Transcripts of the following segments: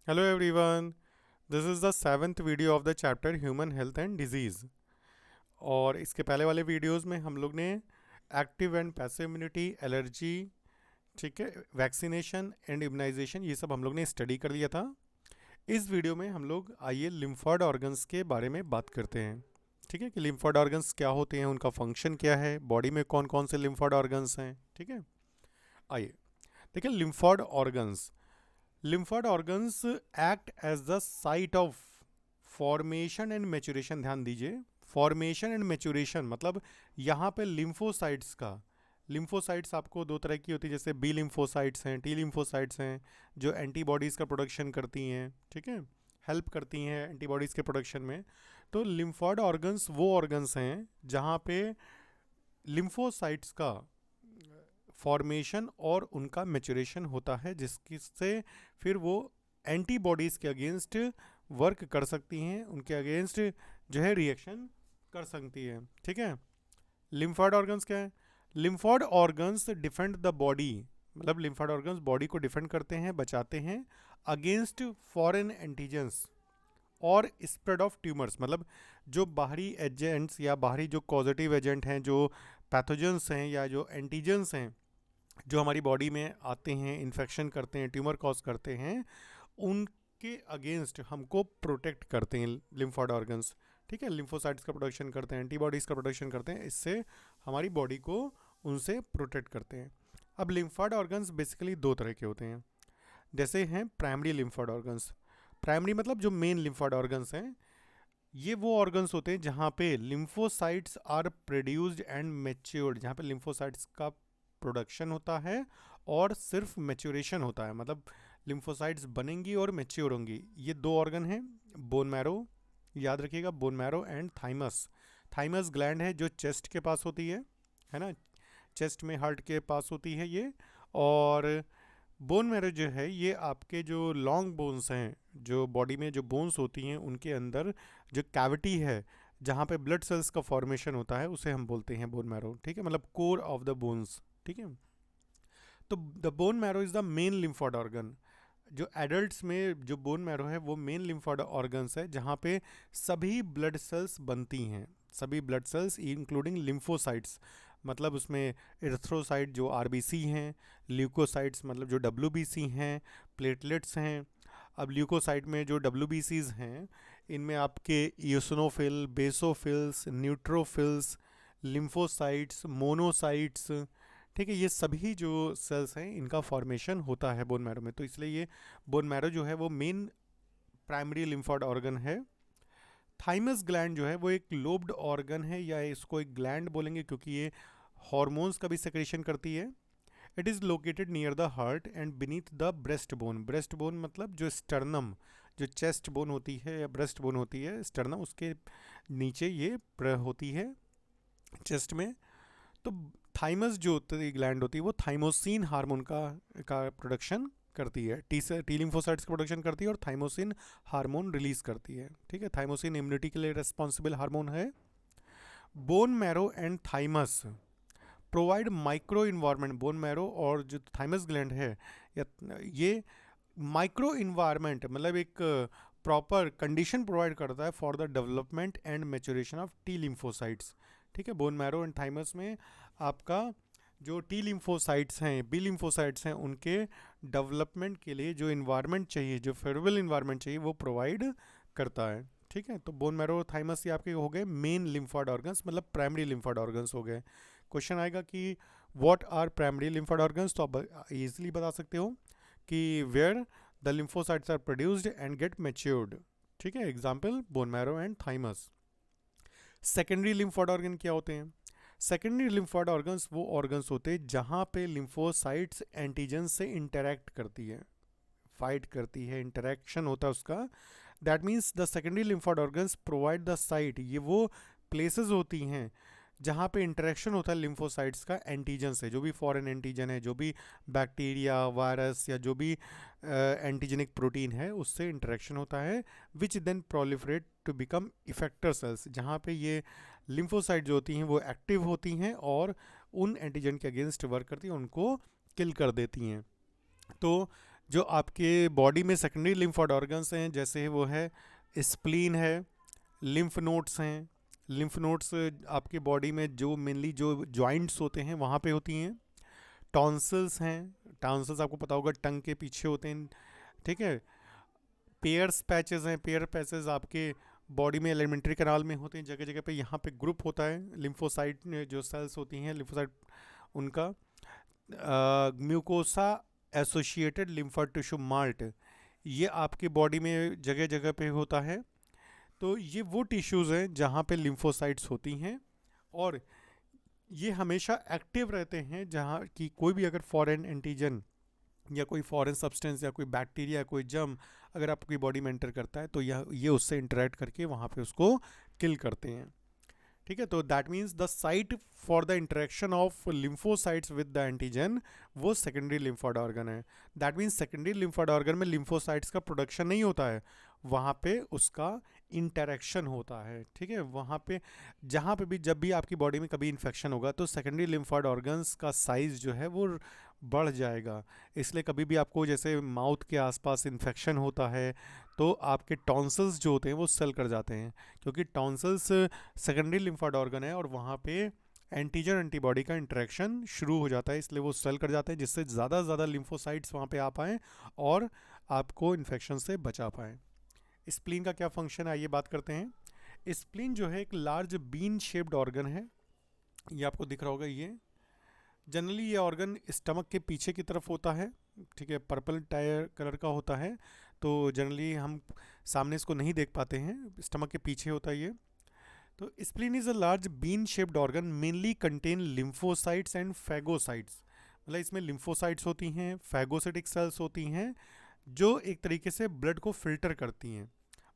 Hello everyone, this is the seventh video of the chapter Human Health and Disease। और इसके पहले वाले videos में हम लोग ने active and passive immunity, allergy, ठीक है, वैक्सीनेशन एंड इम्यूनाइजेशन, ये सब हम लोग ने स्टडी कर लिया था। इस वीडियो में हम लोग आइए लिम्फॉइड ऑर्गन्स के बारे में बात करते हैं। ठीक है कि लिम्फॉइड ऑर्गन्स क्या होते हैं, उनका फंक्शन क्या है, बॉडी में कौन कौन से लिम्फॉइड ऑर्गन्स हैं। ठीक है, आइए देखिए lymphoid organs act as the site of formation and maturation. ध्यान दीजिए, फॉर्मेशन एंड मैच्योरेशन मतलब यहाँ पे लिम्फोसाइट्स आपको दो तरह की होती है, जैसे बी लिम्फोसाइट्स हैं, टी लिम्फोसाइट्स हैं, जो एंटीबॉडीज़ का प्रोडक्शन करती हैं। ठीक है, हेल्प करती हैं एंटीबॉडीज़ के प्रोडक्शन में। तो लिम्फॉइड ऑर्गन्स वो ऑर्गन्स हैं जहाँ पे लिम्फोसाइट्स का फॉर्मेशन और उनका मैच्योरेशन होता है, जिससे फिर वो एंटीबॉडीज़ के अगेंस्ट वर्क कर सकती हैं, उनके अगेंस्ट जो है रिएक्शन कर सकती है। ठीक है, लिम्फॉइड ऑर्गन्स क्या है? Lymphoid organs defend the body, मतलब लिम्फॉइड ऑर्गन्स बॉडी को डिफेंड करते हैं, बचाते हैं अगेंस्ट फॉरेन एंटीजेंस और स्प्रेड ऑफ ट्यूमर्स। मतलब जो बाहरी एजेंट्स या बाहरी जो पॉजिटिव एजेंट हैं, जो पैथोजेंस हैं या जो एंटीजेंस हैं, जो हमारी बॉडी में आते हैं, इन्फेक्शन करते हैं, ट्यूमर कॉज करते हैं, उनके अगेंस्ट हमको प्रोटेक्ट करते हैं लिम्फॉइड ऑर्गन्स। ठीक है, लिम्फोसाइट्स का प्रोडक्शन करते हैं, एंटीबॉडीज़ का प्रोडक्शन करते हैं, इससे हमारी बॉडी को उनसे प्रोटेक्ट करते हैं। अब लिम्फॉइड ऑर्गन्स बेसिकली दो तरह के होते हैं, जैसे हैं प्राइमरी लिम्फॉइड ऑर्गन्स। प्राइमरी मतलब जो मेन लिम्फॉइड ऑर्गन्स हैं, ये वो ऑर्गन्स होते हैं जहाँ पे lymphocytes are produced and matured, जहाँ पे लिम्फोसाइट्स का प्रोडक्शन होता है और सिर्फ मैच्योरेशन होता है, मतलब लिम्फोसाइट्स बनेंगी और मैच्योर होंगी। ये दो ऑर्गन हैं, बोन मैरो, याद रखिएगा, bone marrow and thymus. Thymus gland है जो चेस्ट के पास होती है ना, चेस्ट में हार्ट के पास होती है ये। और बोन मैरो जो है ये आपके जो लॉन्ग बोन्स हैं, जो बॉडी में जो बोन्स होती हैं उनके अंदर जो कैविटी है जहाँ पे ब्लड सेल्स का फॉर्मेशन होता है, उसे हम बोलते हैं बोन मैरो। ठीक है, मतलब कोर ऑफ द बोन्स। ठीक है, तो the bone marrow is the main lymphoid organ. जो एडल्ट्स में जो बोन मैरो है वो मेन लिम्फॉइड ऑर्गन्स है, जहाँ पे सभी ब्लड सेल्स बनती हैं, सभी ब्लड सेल्स इंक्लूडिंग लिम्फोसाइट्स, मतलब उसमें एरिथ्रोसाइट जो आरबीसी हैं, ल्यूकोसाइट्स मतलब जो डब्ल्यूबीसी हैं, प्लेटलेट्स हैं। अब ल्यूकोसाइट में जो डब्ल्यूबीसीज हैं, इनमें आपके eosinophil, basophils, neutrophils, lymphocytes, monocytes, ठीक है, ये सभी जो सेल्स हैं इनका फॉर्मेशन होता है बोन मैरो में। तो इसलिए ये बोन मैरो जो है वो मेन प्राइमरी लिम्फॉइड ऑर्गन है। थाइमस ग्लैंड जो है वो एक लोब्ड ऑर्गन है, या इसको एक ग्लैंड बोलेंगे क्योंकि ये हॉर्मोन्स का भी सेक्रेशन करती है। It is located near the heart and beneath the breast bone. Breast bone मतलब जो स्टर्नम, जो चेस्ट बोन होती है या ब्रेस्ट बोन होती है, स्टर्नम उसके नीचे ये होती है चेस्ट में। तो थाइमस जो ग्लैंड होती है वो थाइमोसिन हार्मोन का प्रोडक्शन करती है, टी लिम्फोसाइट्स का प्रोडक्शन करती है और थाइमोसिन हार्मोन रिलीज करती है। ठीक है, थाइमोसिन इम्यूनिटी के लिए रिस्पॉन्सिबल हार्मोन है। Bone marrow and thymus provide micro environment. Bone marrow और जो थाइमस ग्लैंड है या ये माइक्रो इन्वायरमेंट मतलब एक प्रॉपर कंडीशन प्रोवाइड करता है for the development and maturation of T lymphocytes. ठीक है, बोन मैरो एंड थाइमस में आपका जो टी लिम्फोसाइट्स हैं, बी लिम्फोसाइट्स हैं, उनके डेवलपमेंट के लिए जो इन्वायरमेंट चाहिए, जो फेवरेबल इन्वायरमेंट चाहिए, वो प्रोवाइड करता है। ठीक है, तो बोन मैरो थाइमस ये आपके हो गए मेन लिम्फॉइड ऑर्गन्स, मतलब प्राइमरी लिम्फॉइड ऑर्गन्स हो गए। क्वेश्चन आएगा कि what are primary lymphoid organs, तो आप इजीली बता सकते हो कि where the lymphocytes are produced and get matured. ठीक है, example bone marrow and thymus. Secondary lymphoid organ क्या होते हैं? सेकेंडरी लिम्फॉइड ऑर्गन्स वो ऑर्गन्स होते हैं जहाँ पे लिम्फोसाइट्स एंटीजन से इंटरैक्ट करती है, फाइट करती है, इंटरैक्शन होता है उसका। That means the secondary lymphoid organs provide the site, ये वो प्लेसेस होती हैं जहाँ पे इंटरेक्शन होता है लिम्फोसाइट्स का एंटीजन से, जो भी फॉरेन एंटीजन है, जो भी बैक्टीरिया, वायरस या जो भी एंटीजेनिक प्रोटीन है, उससे इंटरेक्शन होता है, which then proliferate to become effector cells, जहाँ पे ये लिम्फोसाइट जो होती हैं वो एक्टिव होती हैं और उन एंटीजन के अगेंस्ट वर्क करती हैं, उनको किल कर देती हैं। तो जो आपके बॉडी में सेकेंडरी लिम्फोइड ऑर्गन्स हैं, जैसे वो है स्प्लीन है, लिम्फ नोड्स हैं। लिम्फ नोड्स आपके बॉडी में जो मेनली जो जॉइंट्स होते हैं वहाँ पे होती हैं। टॉन्सिल्स हैं, टॉन्सिल्स आपको पता होगा टंग के पीछे होते हैं, ठीक है। पेयर्स पैचेस हैं, पेयर पैचेस आपके बॉडी में एलिमेंट्री कैनाल में होते हैं जगह जगह पे। यहाँ पे ग्रुप होता है लिम्फोसाइट जो सेल्स होती हैं लिम्फोसाइट उनका। Mucosa associated lymphoid tissue malt, ये आपकी बॉडी में जगह जगह पे होता है। तो ये वो टिश्यूज़ हैं जहाँ पे लिम्फोसाइट्स होती हैं, और ये हमेशा एक्टिव रहते हैं जहाँ की कोई भी अगर फॉरेन एंटीजन या कोई फॉरेन सब्सटेंस या कोई बैक्टीरिया कोई जर्म अगर आपकी बॉडी में एंटर करता है तो यह ये उससे इंटरेक्ट करके वहाँ पे उसको किल करते हैं, ठीक है। तो that means the site for the interaction of lymphocytes with the antigen वो सेकेंडरी लिम्फोइड ऑर्गन है। That means secondary lymphoid organ में लिम्फोसाइट्स का प्रोडक्शन नहीं होता है, वहाँ पे उसका इंटरेक्शन होता है, ठीक है। वहाँ पे जहाँ पे भी जब भी आपकी बॉडी में कभी इन्फेक्शन होगा तो सेकेंडरी लिम्फोइड ऑर्गन्स का साइज जो है वो बढ़ जाएगा। इसलिए कभी भी आपको जैसे माउथ के आसपास इन्फेक्शन होता है तो आपके टॉन्सिल्स जो होते हैं वो सेल कर जाते हैं, क्योंकि टॉन्सिल्स सेकेंडरी लिम्फोइड ऑर्गन है और वहाँ पे एंटीजन एंटीबॉडी का इंटरेक्शन शुरू हो जाता है, इसलिए वो सेल कर जाते हैं जिससे ज़्यादा से ज़्यादा लिम्फोसाइट्स वहाँ पे आ पाएँ और आपको इन्फेक्शन से बचा पाएँ। स्प्लीन का क्या फंक्शन है आइए बात करते हैं। स्प्लीन जो है एक लार्ज बीन शेप्ड ऑर्गन है, ये आपको दिख रहा होगा। ये जनरली ये ऑर्गन स्टमक के पीछे की तरफ होता है, ठीक है, पर्पल टायर कलर का होता है। तो जनरली हम सामने इसको नहीं देख पाते हैं, स्टमक के पीछे होता है ये। तो spleen is a large bean shaped organ mainly contain lymphocytes and phagocytes, मतलब इसमें लिम्फोसाइट्स होती हैं, फैगोसिटिक सेल्स होती हैं जो एक तरीके से ब्लड को फिल्टर करती हैं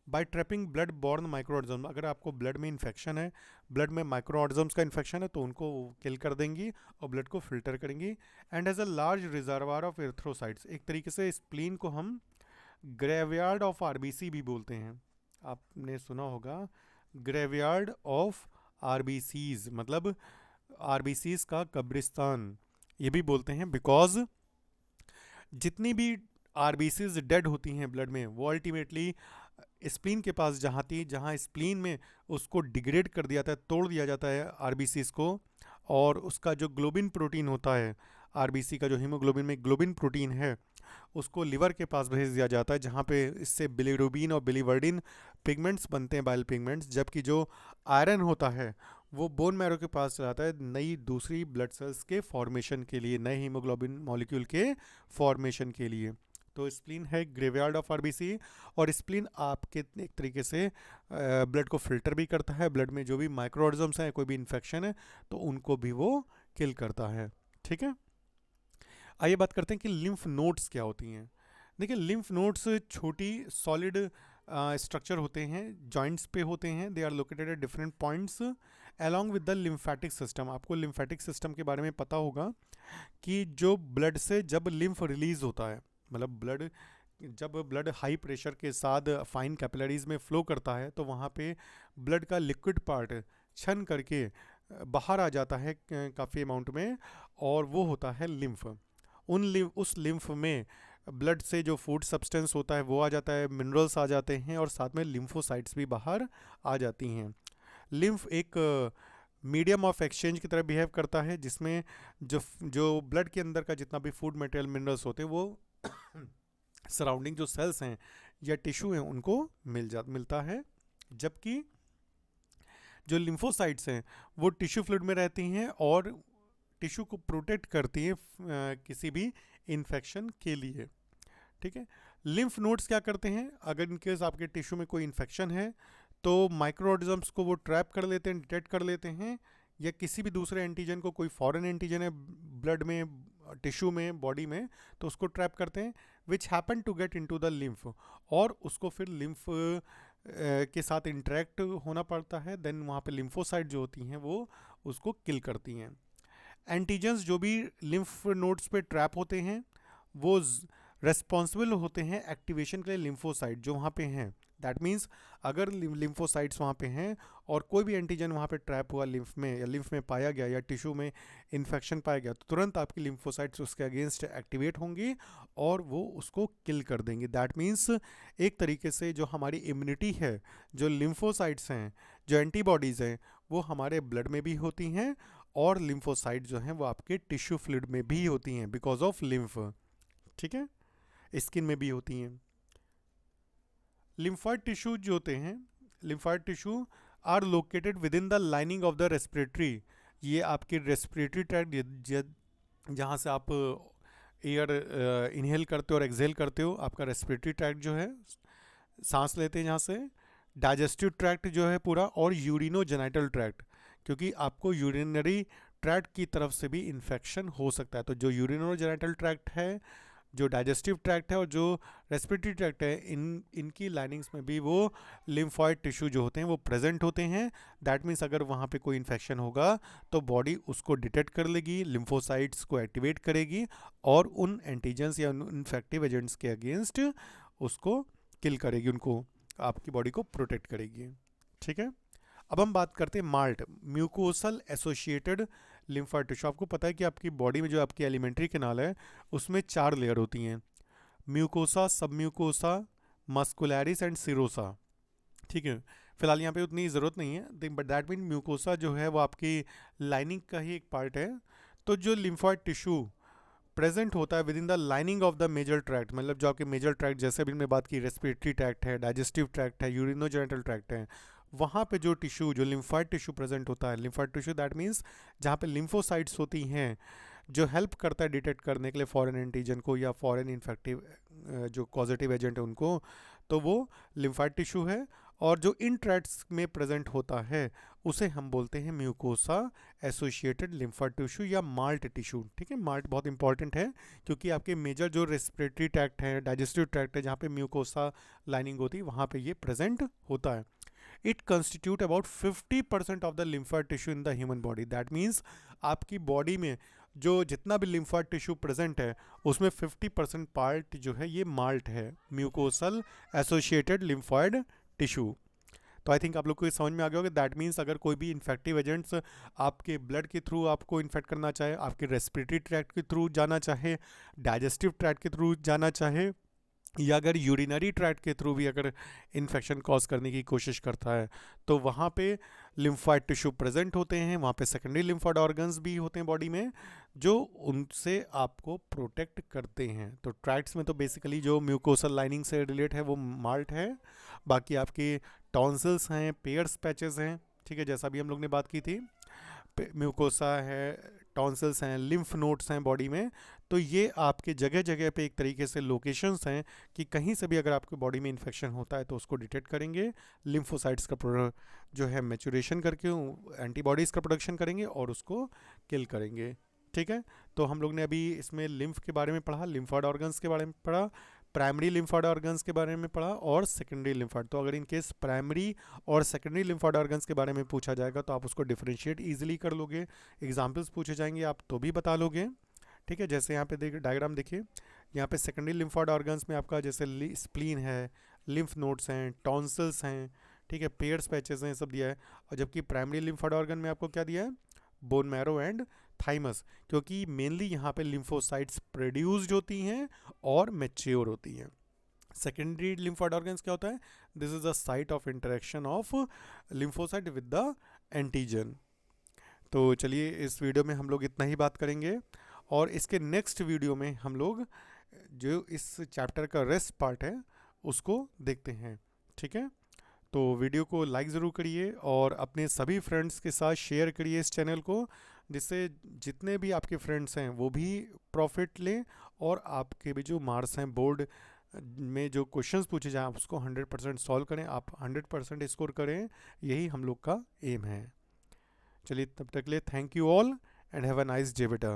by trapping blood borne micro organism. अगर आपको ब्लड में इन्फेक्शन है, ब्लड में माइक्रो ऑर्गेनिज्म्स का इन्फेक्शन है तो उनको किल कर देंगी और ब्लड को फिल्टर करेंगी। And as a large reservoir of erythrocytes, एक तरीके से स्प्लीन को हम ग्रेवयार्ड ऑफ आरबीसी भी बोलते हैं। आपने सुना होगा ग्रेवयार्ड ऑफ आरबीसीज, मतलब आरबीसीज का कब्रिस्तान ये भी बोलते हैं, बिकॉज जितनी भी आरबीसीज डेड होती हैं ब्लड में वो अल्टीमेटली स्प्लीन के पास जहाँ स्प्लीन में उसको डिग्रेड कर दिया जाता है, तोड़ दिया जाता है आरबीसीज को, और उसका जो ग्लोबिन प्रोटीन होता है आरबीसी का, जो हीमोग्लोबिन में ग्लोबिन प्रोटीन है, उसको लिवर के पास भेज दिया जाता है जहाँ पे इससे बिलीरुबिन और बिलीवर्डिन पिगमेंट्स बनते हैं, बाइल पिगमेंट्स। जबकि जो आयरन होता है वो बोन मैरो के पास चलाता है नई दूसरी ब्लड सेल्स के फॉर्मेशन के लिए, नए हीमोग्लोबिन मॉलिक्यूल के फॉर्मेशन के लिए। तो स्प्लीन है ग्रेवयार्ड ऑफ आरबीसी, और स्प्लीन आपके एक तरीके से ब्लड को फिल्टर भी करता है, ब्लड में जो भी माइक्रो ऑर्गेनिज्म्स हैं, कोई भी इन्फेक्शन है तो उनको भी वो किल करता है, ठीक है। आइए बात करते हैं कि लिम्फ नोड्स क्या होती हैं। देखिए लिम्फ नोड्स छोटी सॉलिड स्ट्रक्चर होते हैं, जॉइंट्स पे होते हैं, they are located at different points along with the lymphatic system. आपको लिम्फेटिक सिस्टम के बारे में पता होगा कि जो ब्लड से जब लिम्फ रिलीज होता है, मतलब ब्लड जब ब्लड हाई प्रेशर के साथ फाइन कैपिलरीज में फ्लो करता है तो वहाँ पे ब्लड का लिक्विड पार्ट छन करके बाहर आ जाता है काफ़ी अमाउंट में, और वो होता है लिम्फ। उस लिम्फ में ब्लड से जो फूड सब्सटेंस होता है वो आ जाता है, मिनरल्स आ जाते हैं, और साथ में लिम्फोसाइट्स भी बाहर आ जाती हैं। लिम्फ एक मीडियम ऑफ एक्सचेंज की तरह बिहेव करता है, जिसमें जो ब्लड के अंदर का जितना भी फूड मटेरियल मिनरल्स होते हैं वो सराउंडिंग जो सेल्स हैं या टिश्यू हैं उनको मिलता है। जबकि जो लिम्फोसाइट्स हैं वो टिश्यू फ्लूइड में रहती हैं और टिश्यू को प्रोटेक्ट करती हैं किसी भी इन्फेक्शन के लिए, ठीक है। लिम्फ नोड्स क्या करते हैं, अगर इनकेस आपके टिश्यू में कोई इन्फेक्शन है तो माइक्रो ऑर्गेनिज्म्स को वो ट्रैप कर लेते हैं, डिटेक्ट कर लेते हैं, या किसी भी दूसरे एंटीजन को, कोई फॉरेन एंटीजन है ब्लड में, टिश्यू में, बॉडी में, तो उसको ट्रैप करते हैं, which happen to get into the lymph, और उसको फिर लिम्फ के साथ इंटरेक्ट होना पड़ता है। देन वहाँ पे लिम्फोसाइट जो होती हैं वो उसको किल करती हैं। एंटीजन्स जो भी लिम्फ नोड्स पे ट्रैप होते हैं वो रेस्पॉन्सिबल होते हैं एक्टिवेशन के लिए लिम्फोसाइट जो वहाँ पे हैं, दैट मीन्स अगर लिम्फोसाइट्स वहाँ पे हैं और कोई भी एंटीजन वहाँ पे ट्रैप हुआ लिम्फ में या लिम्फ में पाया गया या टिश्यू में इन्फेक्शन पाया गया, तो तुरंत आपकी लिम्फोसाइट्स उसके अगेंस्ट एक्टिवेट होंगी और वो उसको किल कर देंगी। दैट मीन्स एक तरीके से जो हमारी इम्यूनिटी है, जो लिम्फोसाइट्स हैं, जो एंटीबॉडीज़ हैं, वो हमारे ब्लड में भी होती हैं और लिम्फोसाइट जो हैं वो आपके टिश्यू फ्लूइड में भी होती हैं बिकॉज ऑफ लिम्फ। ठीक है, स्किन में भी होती हैं। लिम्फॉइड टिश्यू जो होते हैं, lymphoid tissue are located within the lining of the respiratory. ये आपके रेस्पिरेटरी ट्रैक्ट जहाँ से आप एयर इनहेल करते हो और एक्सहेल करते हो, आपका रेस्पिरेटरी ट्रैक्ट जो है, सांस लेते हैं जहाँ से, डाइजेस्टिव ट्रैक्ट जो है पूरा, और यूरिनोजेनिटल ट्रैक्ट, क्योंकि आपको यूरिनरी ट्रैक्ट की तरफ से भी इन्फेक्शन हो सकता है। तो जो यूरिनोजेनिटल ट्रैक्ट है, जो डाइजेस्टिव ट्रैक्ट है और जो रेस्पिरेटरी ट्रैक्ट है, इनकी लाइनिंग्स में भी वो लिम्फॉइड टिश्यू जो होते हैं वो प्रेजेंट होते हैं। दैट मीन्स अगर वहाँ पे कोई इन्फेक्शन होगा तो बॉडी उसको डिटेक्ट कर लेगी, लिम्फोसाइट्स को एक्टिवेट करेगी और उन एंटीजेंस या उन इन्फेक्टिव एजेंट्स के अगेंस्ट उसको किल करेगी, उनको, आपकी बॉडी को प्रोटेक्ट करेगी। ठीक है, अब हम बात करते हैं malt, mucosal associated lymphoid tissue. आपको पता है कि आपकी बॉडी में जो आपकी एलिमेंट्री कैनाल है उसमें 4 लेयर होती हैं, म्यूकोसा, सबम्यूकोसा, मस्कुलैरिस एंड सिरोसा। ठीक है, फिलहाल यहाँ पे उतनी ज़रूरत नहीं है, बट दैट मीन म्यूकोसा जो है वो आपकी लाइनिंग का ही एक पार्ट है। तो जो लिम्फॉइड टिश्यू प्रेजेंट होता है within the lining of the major tract, मतलब जो आपके मेजर ट्रैक्ट, जैसे अभी हमने बात की, रेस्पिरेटरी ट्रैक्ट है, डाइजेस्टिव ट्रैक्ट है, यूरिनोजेनिटल ट्रैक्ट है, वहाँ पे जो टिश्यू, जो लिम्फॉइड टिश्यू प्रेजेंट होता है, लिम्फॉइड टिश्यू दैट मीन्स जहाँ पे लिम्फोसाइट्स होती हैं, जो हेल्प करता है डिटेक्ट करने के लिए फॉरेन एंटीजन को या फॉरेन इन्फेक्टिव जो कॉजेटिव एजेंट है उनको, तो वो लिम्फॉइड टिश्यू है। और जो इन ट्रैक्ट्स में प्रेजेंट होता है उसे हम बोलते हैं म्यूकोसा एसोसिएटेड लिम्फॉइड टिश्यू या माल्ट टिश्यू। ठीक है, माल्ट बहुत इंपॉर्टेंट है क्योंकि आपके मेजर जो रेस्पिरेटरी ट्रैक्ट है, डाइजेस्टिव ट्रैक्ट है, जहाँ पे म्यूकोसा लाइनिंग होती है, वहाँ पे ये प्रेजेंट होता है। It constitute about 50% of the lymphoid tissue in the human body. That means आपकी बॉडी में जो जितना भी लिम्फॉइड टिश्यू प्रेजेंट है उसमें 50% पार्ट जो है ये माल्ट है, म्यूकोसल एसोसिएटेड लिम्फॉइड टिश्यू। तो आई थिंक आप लोग को ये समझ में आ गया होगा। दैट मीन्स अगर कोई भी इन्फेक्टिव एजेंट्स आपके ब्लड के थ्रू आपको इन्फेक्ट करना चाहे, आपके रेस्पिरेटरी ट्रैक्ट के थ्रू जाना चाहे, डाइजेस्टिव ट्रैक्ट के थ्रू जाना चाहे, या अगर यूरिनरी ट्रैक्ट के थ्रू भी अगर इन्फेक्शन कॉज करने की कोशिश करता है, तो वहाँ पे लिम्फॉइड टिश्यू प्रेजेंट होते हैं, वहाँ पे सेकेंडरी लिम्फॉइड ऑर्गन्स भी होते हैं बॉडी में जो उनसे आपको प्रोटेक्ट करते हैं। तो ट्रैक्ट्स में तो बेसिकली जो म्यूकोसल लाइनिंग से रिलेट है वो माल्ट है, बाकी आपके टॉन्सिल्स हैं, पेयर्स पैचेस हैं, ठीक है, जैसा भी हम लोग ने बात की थी, म्यूकोसा है, टॉन्सिल्स हैं, लिम्फ नोड्स हैं बॉडी में। तो ये आपके जगह जगह पे एक तरीके से लोकेशंस हैं कि कहीं से भी अगर आपकी बॉडी में इन्फेक्शन होता है तो उसको डिटेक्ट करेंगे, लिम्फोसाइट्स का जो है मैचुरेशन करके एंटीबॉडीज़ का प्रोडक्शन करेंगे और उसको किल करेंगे। ठीक है, तो हम लोग ने अभी इसमें लिम्फ के बारे में पढ़ा, लिम्फॉइड ऑर्गन्स के बारे में पढ़ा, प्राइमरी लिम्फॉइड ऑर्गन्स के बारे में पढ़ा और सेकेंडरी लिम्फॉइड। तो अगर इन केस प्राइमरी और सेकेंडरी लिम्फॉइड ऑर्गन्स के बारे में पूछा जाएगा तो आप उसको डिफरेंशिएट ईजिली कर लोगे, एग्जाम्पल्स पूछे जाएंगे आप तो भी बता लोगे। ठीक है, जैसे यहाँ पे देखिए डायग्राम देखिए, यहाँ पे सेकेंडरी लिम्फॉइड ऑर्गन्स में आपका जैसे स्प्लीन है, लिम्फ नोड्स हैं, टॉन्सिल्स हैं, ठीक है, पेयर्स पैचेस हैं, सब दिया है। और जबकि प्राइमरी लिम्फॉइड ऑर्गन में आपको क्या दिया है, बोन मैरो एंड थाइमस, क्योंकि मेनली यहाँ पे लिम्फोसाइट्स प्रोड्यूस्ड होती हैं और मैच्योर होती हैं। सेकेंडरी लिम्फॉइड ऑर्गन्स क्या होता है, this is the site of interaction of lymphocyte with the antigen. तो चलिए इस वीडियो में हम लोग इतना ही बात करेंगे और इसके नेक्स्ट वीडियो में हम लोग जो इस चैप्टर का रेस्ट पार्ट है उसको देखते हैं। ठीक है, तो वीडियो को लाइक ज़रूर करिए और अपने सभी फ्रेंड्स के साथ शेयर करिए इस चैनल को, जिससे जितने भी आपके फ्रेंड्स हैं वो भी प्रॉफिट लें और आपके भी जो मार्क्स हैं बोर्ड में जो क्वेश्चंस पूछे जाएं आप उसको 100% सॉल्व करें, आप 100% स्कोर करें, यही हम लोग का एम है। चलिए तब तक के लिए thank you all and have a nice day बेटा।